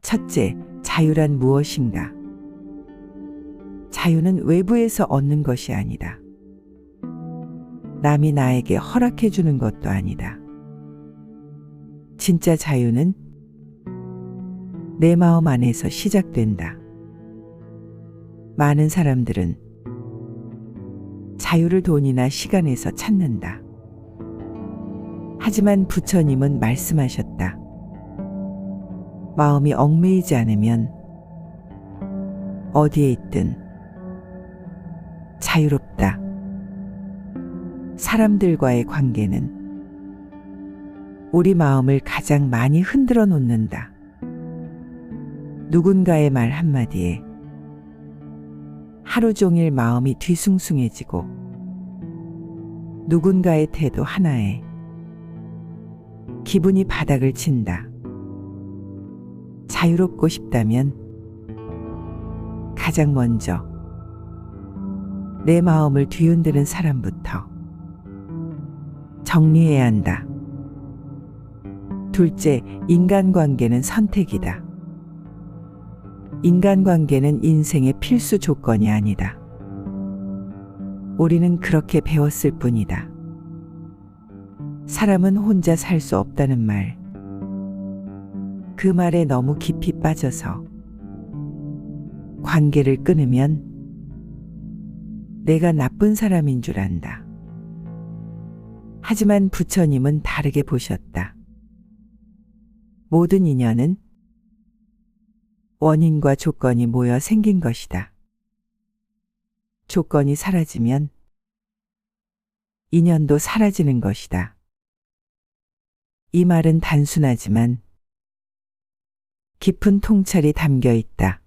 첫째, 자유란 무엇인가? 자유는 외부에서 얻는 것이 아니다. 남이 나에게 허락해 주는 것도 아니다. 진짜 자유는 내 마음 안에서 시작된다. 많은 사람들은 자유를 돈이나 시간에서 찾는다. 하지만 부처님은 말씀하셨다. 마음이 얽매이지 않으면 어디에 있든 자유롭다. 사람들과의 관계는 우리 마음을 가장 많이 흔들어 놓는다. 누군가의 말 한마디에 하루 종일 마음이 뒤숭숭해지고 누군가의 태도 하나에 기분이 바닥을 친다. 자유롭고 싶다면 가장 먼저 내 마음을 뒤흔드는 사람부터 정리해야 한다. 둘째, 인간관계는 선택이다. 인간관계는 인생의 필수 조건이 아니다. 우리는 그렇게 배웠을 뿐이다. 사람은 혼자 살 수 없다는 말. 그 말에 너무 깊이 빠져서 관계를 끊으면 내가 나쁜 사람인 줄 안다. 하지만 부처님은 다르게 보셨다. 모든 인연은 원인과 조건이 모여 생긴 것이다. 조건이 사라지면 인연도 사라지는 것이다. 이 말은 단순하지만 깊은 통찰이 담겨 있다.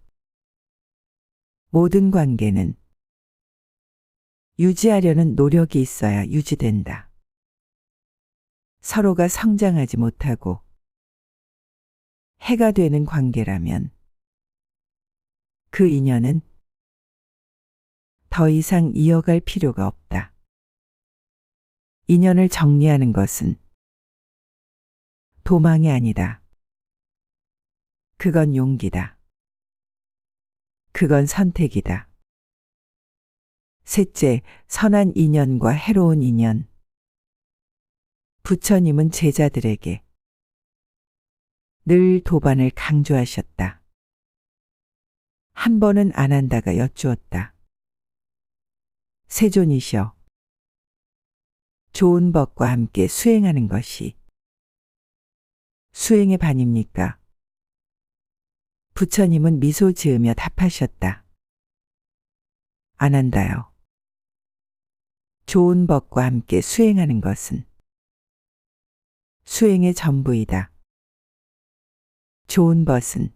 모든 관계는 유지하려는 노력이 있어야 유지된다. 서로가 성장하지 못하고 해가 되는 관계라면 그 인연은 더 이상 이어갈 필요가 없다. 인연을 정리하는 것은 도망이 아니다. 그건 용기다. 그건 선택이다. 셋째, 선한 인연과 해로운 인연. 부처님은 제자들에게 늘 도반을 강조하셨다. 한 번은 안 한다가 여쭈었다. 세존이시여, 좋은 법과 함께 수행하는 것이 수행의 반입니까? 부처님은 미소 지으며 답하셨다. 안 한다요. 좋은 법과 함께 수행하는 것은 수행의 전부이다. 좋은 법은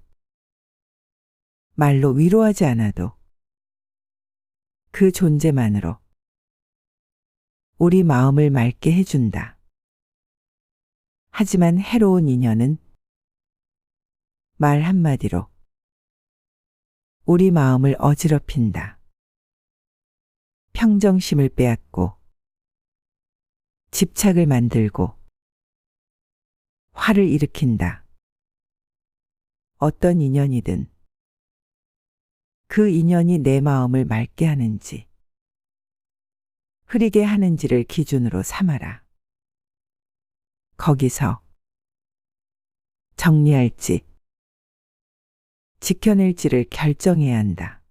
말로 위로하지 않아도 그 존재만으로 우리 마음을 맑게 해준다. 하지만 해로운 인연은 말 한마디로 우리 마음을 어지럽힌다. 평정심을 빼앗고 집착을 만들고 화를 일으킨다. 어떤 인연이든 그 인연이 내 마음을 맑게 하는지 흐리게 하는지를 기준으로 삼아라. 거기서 정리할지 지켜낼지를 결정해야 한다.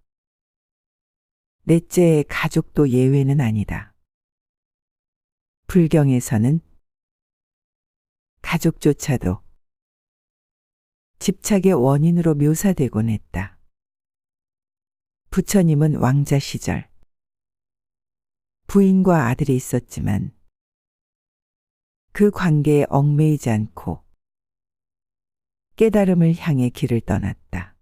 넷째, 가족도 예외는 아니다. 불경에서는 가족조차도 집착의 원인으로 묘사되곤 했다. 부처님은 왕자 시절 부인과 아들이 있었지만 그 관계에 얽매이지 않고 깨달음을 향해 길을 떠났다.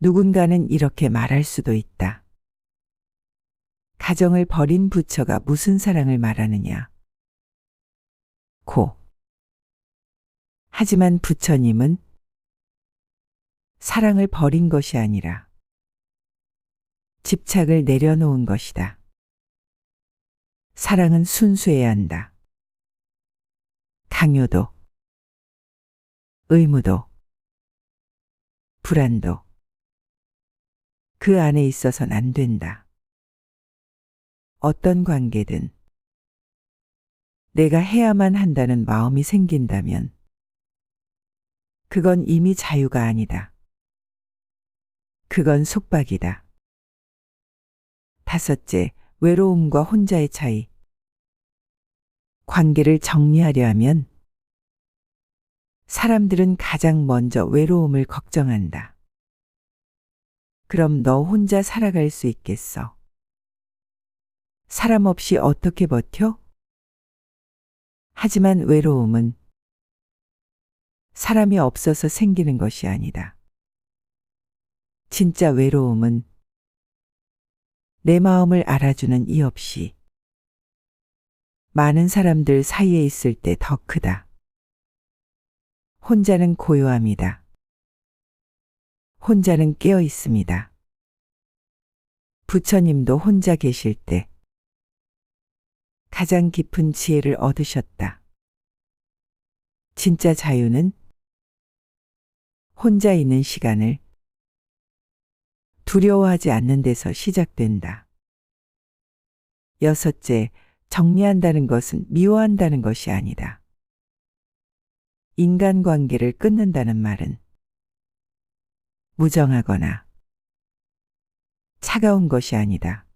누군가는 이렇게 말할 수도 있다. 가정을 버린 부처가 무슨 사랑을 말하느냐. 고. 하지만 부처님은 사랑을 버린 것이 아니라 집착을 내려놓은 것이다. 사랑은 순수해야 한다. 강요도, 의무도, 불안도 그 안에 있어선 안 된다. 어떤 관계든 내가 해야만 한다는 마음이 생긴다면 그건 이미 자유가 아니다. 그건 속박이다. 다섯째, 외로움과 혼자의 차이. 관계를 정리하려 하면 사람들은 가장 먼저 외로움을 걱정한다. 그럼 너 혼자 살아갈 수 있겠어? 사람 없이 어떻게 버텨? 하지만 외로움은 사람이 없어서 생기는 것이 아니다. 진짜 외로움은 내 마음을 알아주는 이 없이 많은 사람들 사이에 있을 때 더 크다. 혼자는 고요함이다. 혼자는 깨어 있습니다. 부처님도 혼자 계실 때 가장 깊은 지혜를 얻으셨다. 진짜 자유는 혼자 있는 시간을 두려워하지 않는 데서 시작된다. 여섯째, 정리한다는 것은 미워한다는 것이 아니다. 인간관계를 끊는다는 말은 무정하거나 차가운 것이 아니다.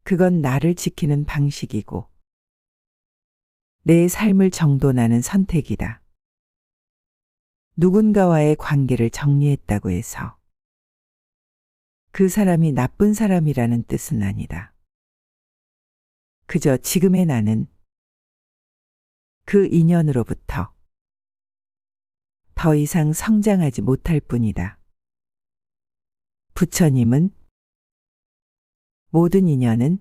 그건 나를 지키는 방식이고 내 삶을 정돈하는 선택이다. 누군가와의 관계를 정리했다고 해서 그 사람이 나쁜 사람이라는 뜻은 아니다. 그저 지금의 나는 그 인연으로부터 더 이상 성장하지 못할 뿐이다. 부처님은 모든 인연은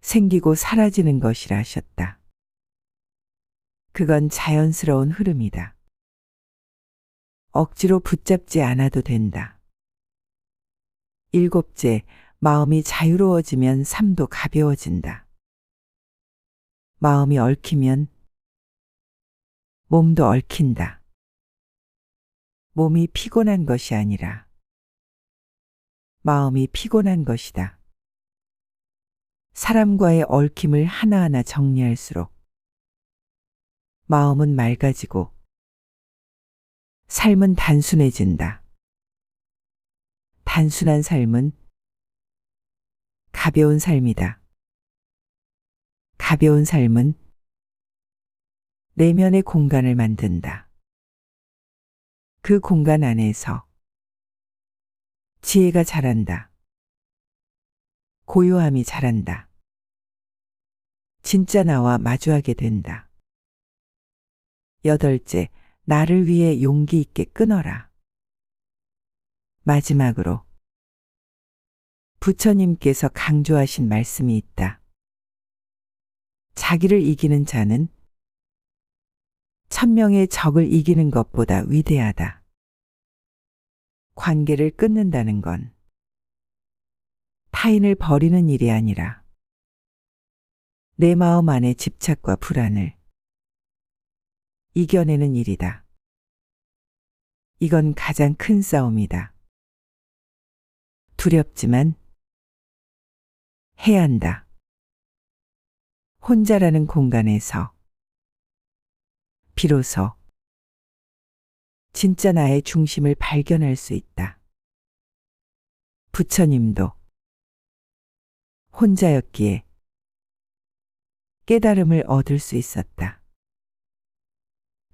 생기고 사라지는 것이라 하셨다. 그건 자연스러운 흐름이다. 억지로 붙잡지 않아도 된다. 일곱째, 마음이 자유로워지면 삶도 가벼워진다. 마음이 얽히면 몸도 얽힌다. 몸이 피곤한 것이 아니라 마음이 피곤한 것이다. 사람과의 얽힘을 하나하나 정리할수록 마음은 맑아지고 삶은 단순해진다. 단순한 삶은 가벼운 삶이다. 가벼운 삶은 내면의 공간을 만든다. 그 공간 안에서 지혜가 자란다. 고요함이 자란다. 진짜 나와 마주하게 된다. 여덟째, 나를 위해 용기 있게 끊어라. 마지막으로 부처님께서 강조하신 말씀이 있다. 자기를 이기는 자는 천명의 적을 이기는 것보다 위대하다. 관계를 끊는다는 건 타인을 버리는 일이 아니라 내 마음 안의 집착과 불안을 이겨내는 일이다. 이건 가장 큰 싸움이다. 두렵지만 해야 한다. 혼자라는 공간에서 비로소 진짜 나의 중심을 발견할 수 있다. 부처님도 혼자였기에 깨달음을 얻을 수 있었다.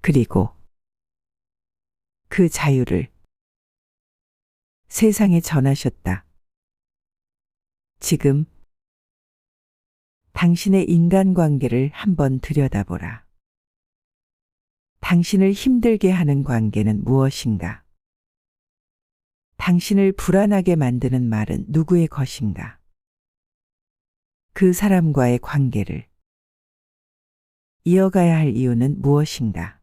그리고 그 자유를 세상에 전하셨다. 지금 당신의 인간관계를 한번 들여다보라. 당신을 힘들게 하는 관계는 무엇인가? 당신을 불안하게 만드는 말은 누구의 것인가? 그 사람과의 관계를 이어가야 할 이유는 무엇인가?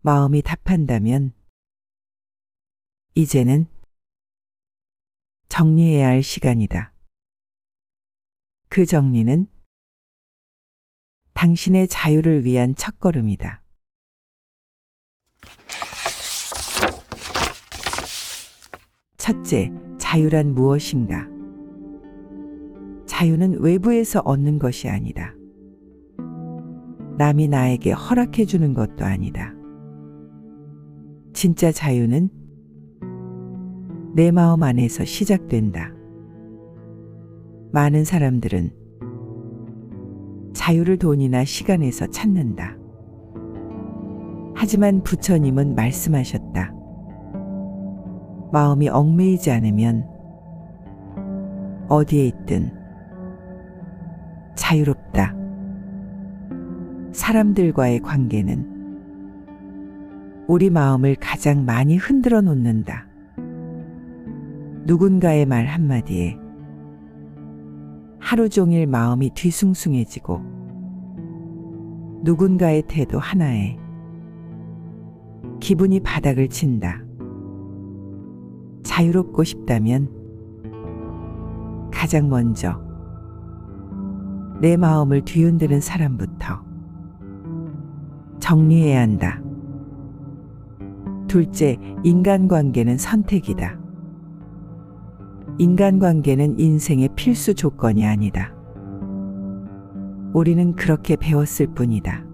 마음이 답한다면 이제는 정리해야 할 시간이다. 그 정리는 당신의 자유를 위한 첫걸음이다. 첫째, 자유란 무엇인가? 자유는 외부에서 얻는 것이 아니다. 남이 나에게 허락해 주는 것도 아니다. 진짜 자유는 내 마음 안에서 시작된다. 많은 사람들은 자유를 돈이나 시간에서 찾는다. 하지만 부처님은 말씀하셨다. 마음이 얽매이지 않으면 어디에 있든 자유롭다. 사람들과의 관계는 우리 마음을 가장 많이 흔들어 놓는다. 누군가의 말 한마디에 하루 종일 마음이 뒤숭숭해지고 누군가의 태도 하나에 기분이 바닥을 친다. 자유롭고 싶다면 가장 먼저 내 마음을 뒤흔드는 사람부터 정리해야 한다. 둘째, 인간관계는 선택이다. 인간관계는 인생의 필수 조건이 아니다. 우리는 그렇게 배웠을 뿐이다.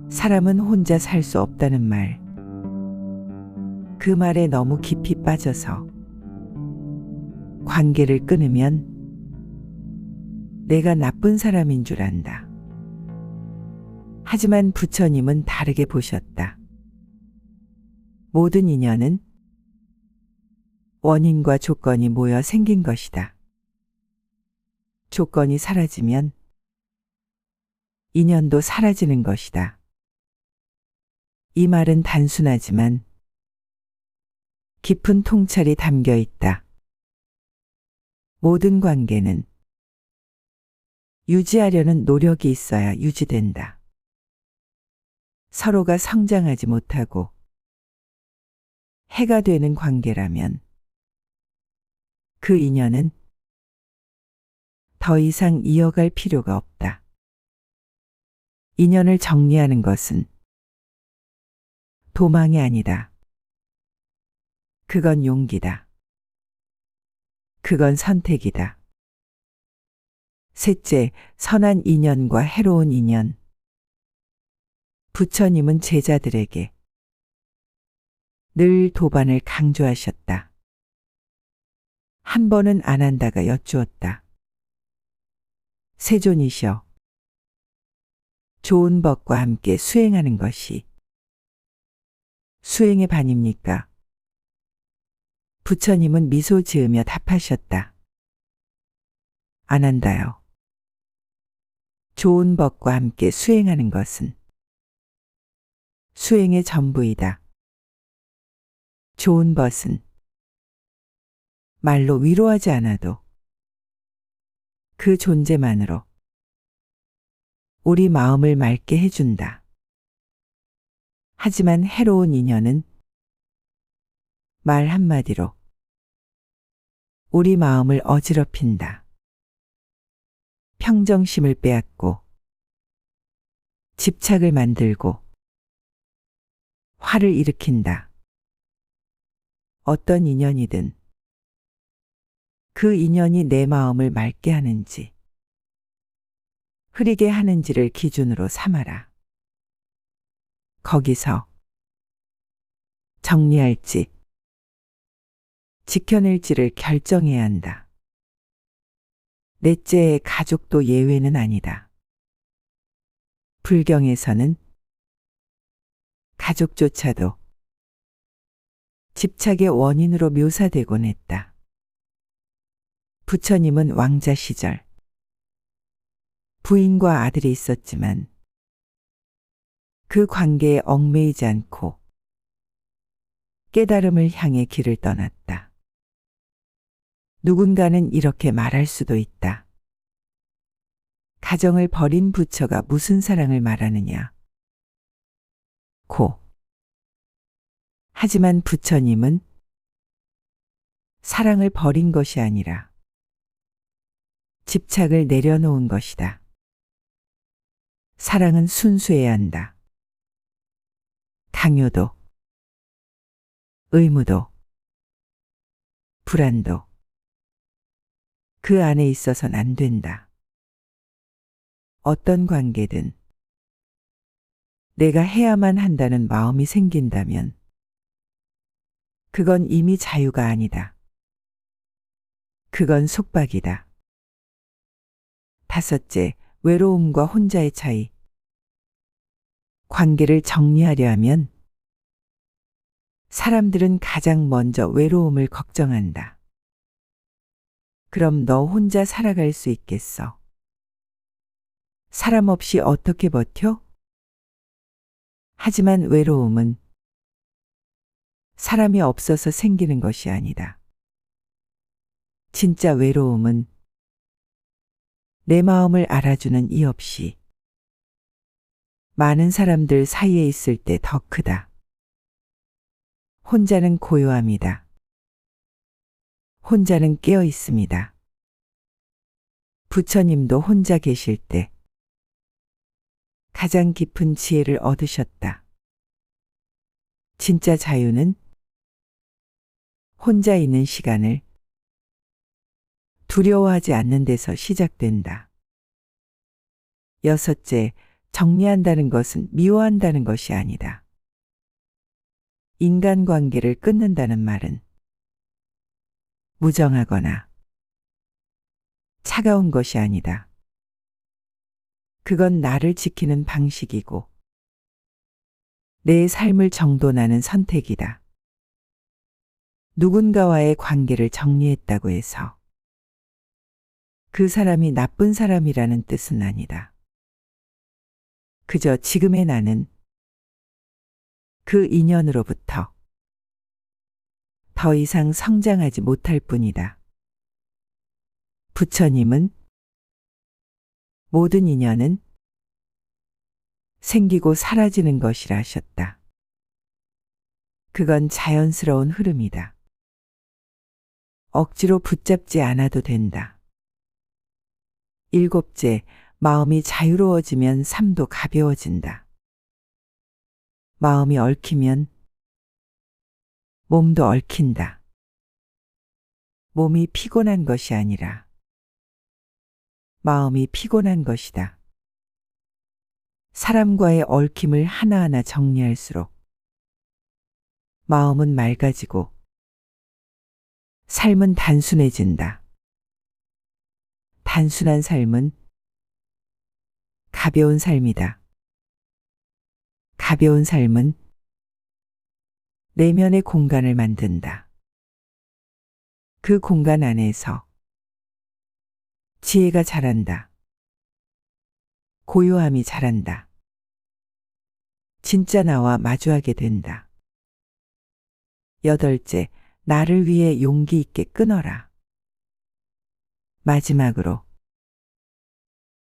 사람은 혼자 살 수 없다는 말. 그 말에 너무 깊이 빠져서 관계를 끊으면 내가 나쁜 사람인 줄 안다. 하지만 부처님은 다르게 보셨다. 모든 인연은 원인과 조건이 모여 생긴 것이다. 조건이 사라지면 인연도 사라지는 것이다. 이 말은 단순하지만 깊은 통찰이 담겨 있다. 모든 관계는 유지하려는 노력이 있어야 유지된다. 서로가 성장하지 못하고 해가 되는 관계라면 그 인연은 더 이상 이어갈 필요가 없다. 인연을 정리하는 것은 도망이 아니다. 그건 용기다. 그건 선택이다. 셋째, 선한 인연과 해로운 인연. 부처님은 제자들에게 늘 도반을 강조하셨다. 한 번은 안 한다가 여쭈었다. 세존이셔. 좋은 법과 함께 수행하는 것이 수행의 반입니까? 부처님은 미소 지으며 답하셨다. 안 한다요. 좋은 법과 함께 수행하는 것은 수행의 전부이다. 좋은 법은 말로 위로하지 않아도 그 존재만으로 우리 마음을 맑게 해준다. 하지만 해로운 인연은 말 한마디로 우리 마음을 어지럽힌다. 평정심을 빼앗고 집착을 만들고 화를 일으킨다. 어떤 인연이든 그 인연이 내 마음을 맑게 하는지 흐리게 하는지를 기준으로 삼아라. 거기서 정리할지 지켜낼지를 결정해야 한다. 넷째의 가족도 예외는 아니다. 불경에서는 가족조차도 집착의 원인으로 묘사되곤 했다. 부처님은 왕자 시절 부인과 아들이 있었지만 그 관계에 얽매이지 않고 깨달음을 향해 길을 떠났다. 누군가는 이렇게 말할 수도 있다. 가정을 버린 부처가 무슨 사랑을 말하느냐. 고. 하지만 부처님은 사랑을 버린 것이 아니라 집착을 내려놓은 것이다. 사랑은 순수해야 한다. 강요도, 의무도, 불안도 그 안에 있어선 안 된다. 어떤 관계든 내가 해야만 한다는 마음이 생긴다면 그건 이미 자유가 아니다. 그건 속박이다. 다섯째, 외로움과 혼자의 차이. 관계를 정리하려 하면 사람들은 가장 먼저 외로움을 걱정한다. 그럼 너 혼자 살아갈 수 있겠어? 사람 없이 어떻게 버텨? 하지만 외로움은 사람이 없어서 생기는 것이 아니다. 진짜 외로움은 내 마음을 알아주는 이 없이 많은 사람들 사이에 있을 때 더 크다. 혼자는 고요함이다. 혼자는 깨어 있습니다. 부처님도 혼자 계실 때 가장 깊은 지혜를 얻으셨다. 진짜 자유는 혼자 있는 시간을 두려워하지 않는 데서 시작된다. 여섯째, 정리한다는 것은 미워한다는 것이 아니다. 인간관계를 끊는다는 말은 무정하거나 차가운 것이 아니다. 그건 나를 지키는 방식이고 내 삶을 정돈하는 선택이다. 누군가와의 관계를 정리했다고 해서 그 사람이 나쁜 사람이라는 뜻은 아니다. 그저 지금의 나는 그 인연으로부터 더 이상 성장하지 못할 뿐이다. 부처님은 모든 인연은 생기고 사라지는 것이라 하셨다. 그건 자연스러운 흐름이다. 억지로 붙잡지 않아도 된다. 일곱째, 마음이 자유로워지면 삶도 가벼워진다. 마음이 얽히면 몸도 얽힌다. 몸이 피곤한 것이 아니라 마음이 피곤한 것이다. 사람과의 얽힘을 하나하나 정리할수록 마음은 맑아지고 삶은 단순해진다. 단순한 삶은 가벼운 삶이다. 가벼운 삶은 내면의 공간을 만든다. 그 공간 안에서 지혜가 자란다. 고요함이 자란다. 진짜 나와 마주하게 된다. 여덟째, 나를 위해 용기 있게 끊어라. 마지막으로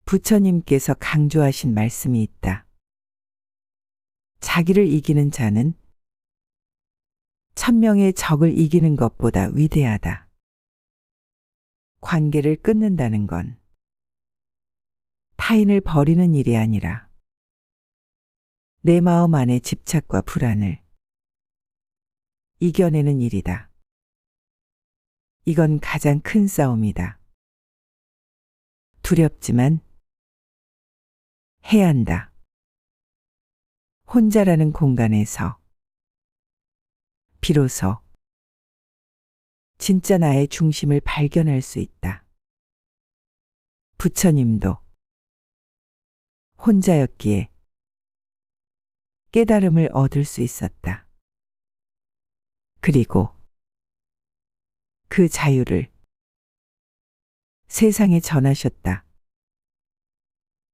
부처님께서 강조하신 말씀이 있다. 자기를 이기는 자는 1000명의 적을 이기는 것보다 위대하다. 관계를 끊는다는 건 타인을 버리는 일이 아니라 내 마음 안의 집착과 불안을 이겨내는 일이다. 이건 가장 큰 싸움이다. 두렵지만 해야 한다. 혼자라는 공간에서 비로소 진짜 나의 중심을 발견할 수 있다. 부처님도 혼자였기에 깨달음을 얻을 수 있었다. 그리고 그 자유를 세상에 전하셨다.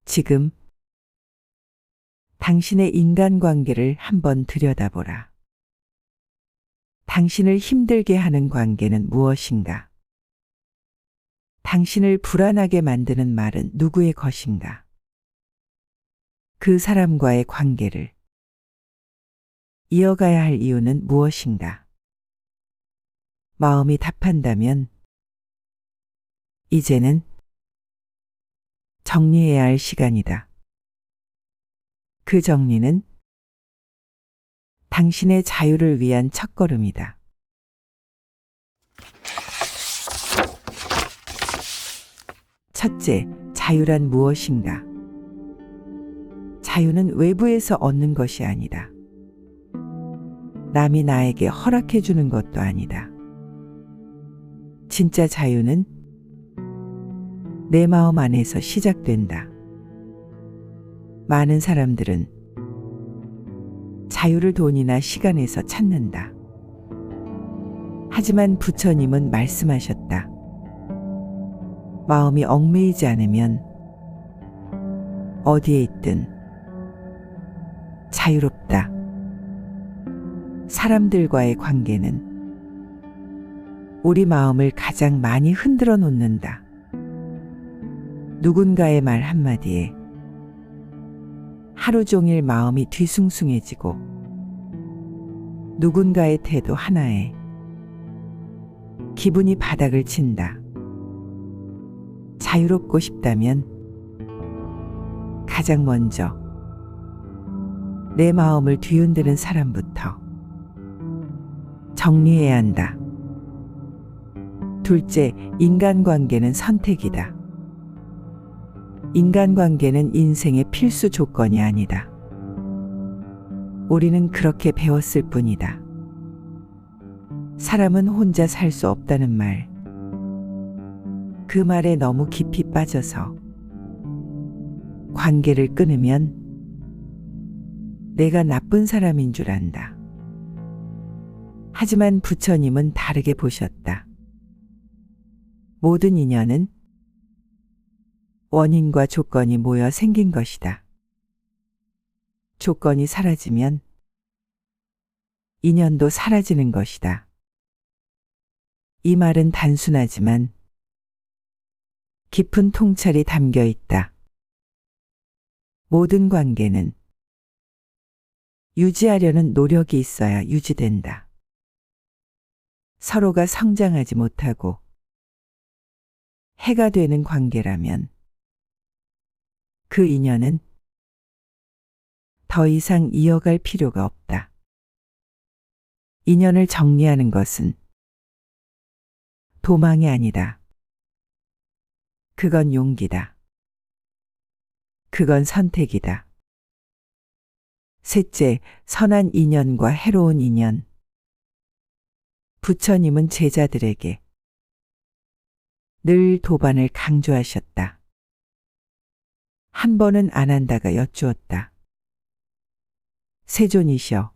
지금 당신의 인간관계를 한번 들여다보라. 당신을 힘들게 하는 관계는 무엇인가? 당신을 불안하게 만드는 말은 누구의 것인가? 그 사람과의 관계를 이어가야 할 이유는 무엇인가? 마음이 답한다면 이제는 정리해야 할 시간이다. 그 정리는 당신의 자유를 위한 첫걸음이다. 첫째, 자유란 무엇인가? 자유는 외부에서 얻는 것이 아니다. 남이 나에게 허락해 주는 것도 아니다. 진짜 자유는 내 마음 안에서 시작된다. 많은 사람들은 자유를 돈이나 시간에서 찾는다. 하지만 부처님은 말씀하셨다. 마음이 얽매이지 않으면 어디에 있든 자유롭다. 사람들과의 관계는 우리 마음을 가장 많이 흔들어 놓는다. 누군가의 말 한마디에 하루 종일 마음이 뒤숭숭해지고 누군가의 태도 하나에 기분이 바닥을 친다. 자유롭고 싶다면 가장 먼저 내 마음을 뒤흔드는 사람부터 정리해야 한다. 둘째, 인간관계는 선택이다. 인간관계는 인생의 필수 조건이 아니다. 우리는 그렇게 배웠을 뿐이다. 사람은 혼자 살 수 없다는 말. 그 말에 너무 깊이 빠져서 관계를 끊으면 내가 나쁜 사람인 줄 안다. 하지만 부처님은 다르게 보셨다. 모든 인연은 원인과 조건이 모여 생긴 것이다. 조건이 사라지면 인연도 사라지는 것이다. 이 말은 단순하지만 깊은 통찰이 담겨 있다. 모든 관계는 유지하려는 노력이 있어야 유지된다. 서로가 성장하지 못하고 해가 되는 관계라면 그 인연은 더 이상 이어갈 필요가 없다. 인연을 정리하는 것은 도망이 아니다. 그건 용기다. 그건 선택이다. 셋째, 선한 인연과 해로운 인연. 부처님은 제자들에게 늘 도반을 강조하셨다. 한 번은 안 한다가 여쭈었다. 세존이시여,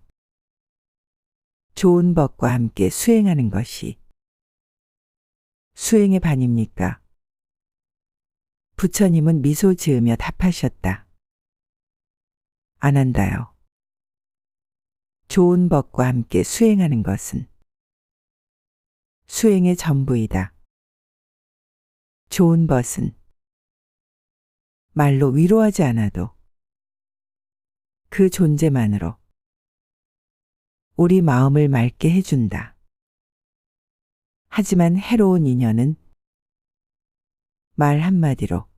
좋은 법과 함께 수행하는 것이 수행의 반입니까? 부처님은 미소 지으며 답하셨다. 안 한다요. 좋은 법과 함께 수행하는 것은 수행의 전부이다. 좋은 법은 말로 위로하지 않아도 그 존재만으로 우리 마음을 맑게 해준다. 하지만 해로운 인연은 말 한마디로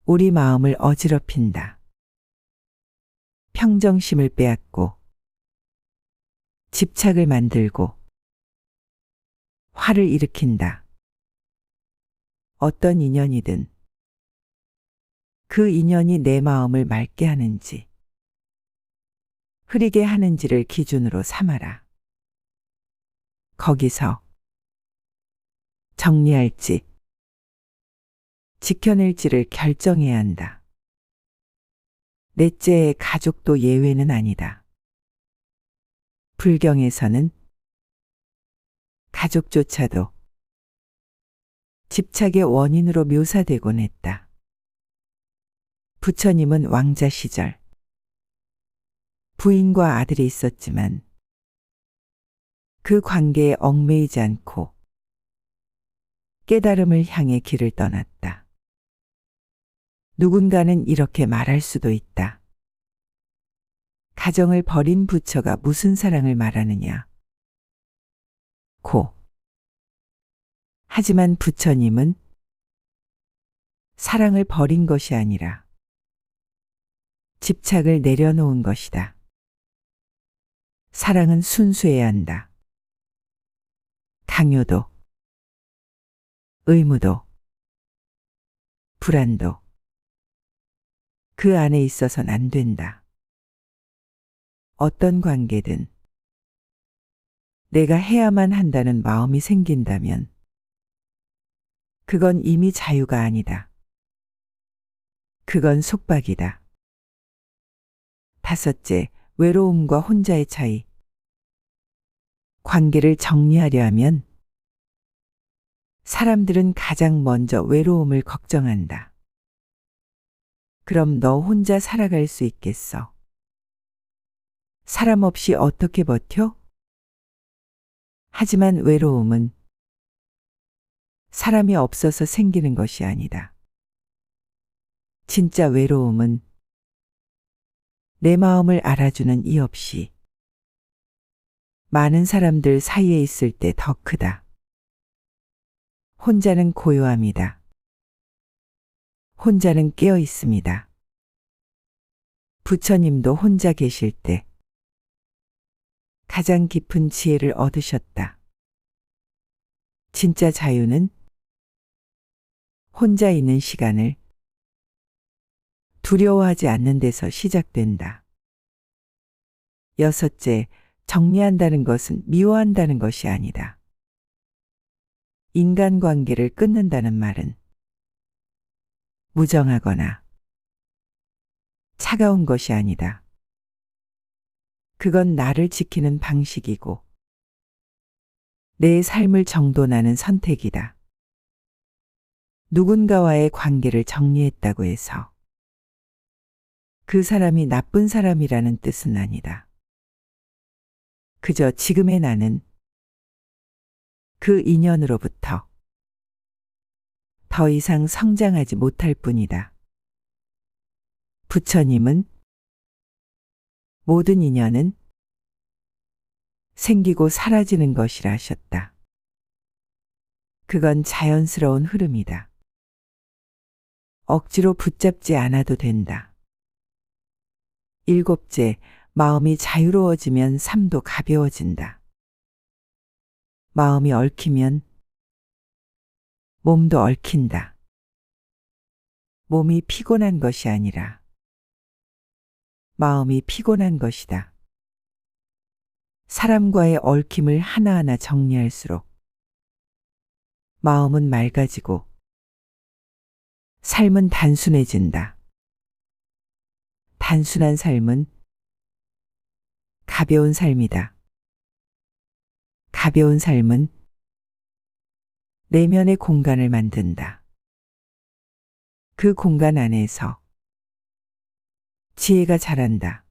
우리 마음을 어지럽힌다. 평정심을 빼앗고 집착을 만들고 화를 일으킨다. 어떤 인연이든 그 인연이 내 마음을 맑게 하는지 흐리게 하는지를 기준으로 삼아라. 거기서 정리할지 지켜낼지를 결정해야 한다. 넷째의 가족도 예외는 아니다. 불경에서는 가족조차도 집착의 원인으로 묘사되곤 했다. 부처님은 왕자 시절 부인과 아들이 있었지만 그 관계에 얽매이지 않고 깨달음을 향해 길을 떠났다. 누군가는 이렇게 말할 수도 있다. 가정을 버린 부처가 무슨 사랑을 말하느냐. 고. 하지만 부처님은 사랑을 버린 것이 아니라 집착을 내려놓은 것이다. 사랑은 순수해야 한다. 강요도, 의무도, 불안도 그 안에 있어선 안 된다. 어떤 관계든 내가 해야만 한다는 마음이 생긴다면 그건 이미 자유가 아니다. 그건 속박이다. 다섯째, 외로움과 혼자의 차이. 관계를 정리하려 하면 사람들은 가장 먼저 외로움을 걱정한다. 그럼 너 혼자 살아갈 수 있겠어? 사람 없이 어떻게 버텨? 하지만 외로움은 사람이 없어서 생기는 것이 아니다. 진짜 외로움은 내 마음을 알아주는 이 없이 많은 사람들 사이에 있을 때 더 크다. 혼자는 고요함이다. 혼자는 깨어 있습니다. 부처님도 혼자 계실 때 가장 깊은 지혜를 얻으셨다. 진짜 자유는 혼자 있는 시간을 두려워하지 않는 데서 시작된다. 여섯째, 정리한다는 것은 미워한다는 것이 아니다. 인간관계를 끊는다는 말은 무정하거나 차가운 것이 아니다. 그건 나를 지키는 방식이고 내 삶을 정돈하는 선택이다. 누군가와의 관계를 정리했다고 해서 그 사람이 나쁜 사람이라는 뜻은 아니다. 그저 지금의 나는 그 인연으로부터 더 이상 성장하지 못할 뿐이다. 부처님은 모든 인연은 생기고 사라지는 것이라 하셨다. 그건 자연스러운 흐름이다. 억지로 붙잡지 않아도 된다. 일곱째, 마음이 자유로워지면 삶도 가벼워진다. 마음이 얽히면 몸도 얽힌다. 몸이 피곤한 것이 아니라 마음이 피곤한 것이다. 사람과의 얽힘을 하나하나 정리할수록 마음은 맑아지고 삶은 단순해진다. 단순한 삶은 가벼운 삶이다. 가벼운 삶은 내면의 공간을 만든다. 그 공간 안에서 지혜가 자란다.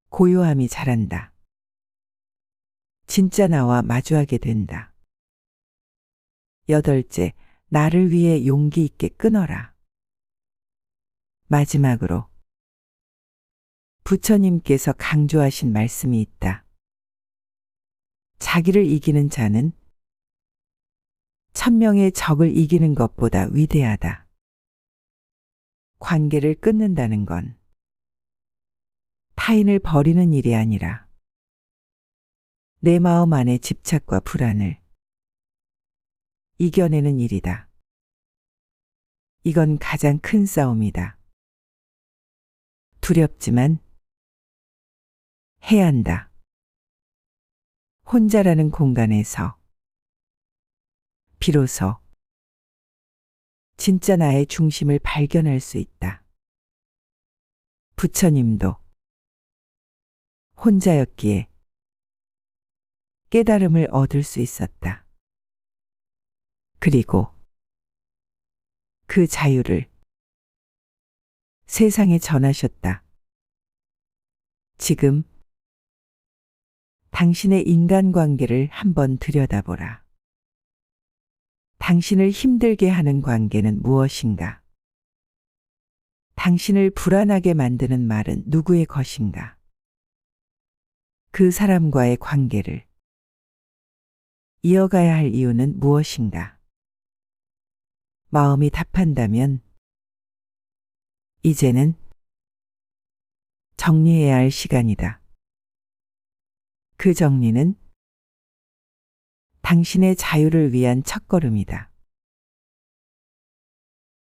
고요함이 자란다. 진짜 나와 마주하게 된다. 여덟째, 나를 위해 용기 있게 끊어라. 마지막으로 부처님께서 강조하신 말씀이 있다. 자기를 이기는 자는 1000명의 적을 이기는 것보다 위대하다. 관계를 끊는다는 건 타인을 버리는 일이 아니라 내 마음 안의 집착과 불안을 이겨내는 일이다. 이건 가장 큰 싸움이다. 두렵지만 해야 한다. 혼자라는 공간에서 비로소 진짜 나의 중심을 발견할 수 있다. 부처님도 혼자였기에 깨달음을 얻을 수 있었다. 그리고 그 자유를 세상에 전하셨다. 지금 당신의 인간관계를 한번 들여다보라. 당신을 힘들게 하는 관계는 무엇인가? 당신을 불안하게 만드는 말은 누구의 것인가? 그 사람과의 관계를 이어가야 할 이유는 무엇인가? 마음이 답한다면 이제는 정리해야 할 시간이다. 그 정리는 당신의 자유를 위한 첫걸음이다.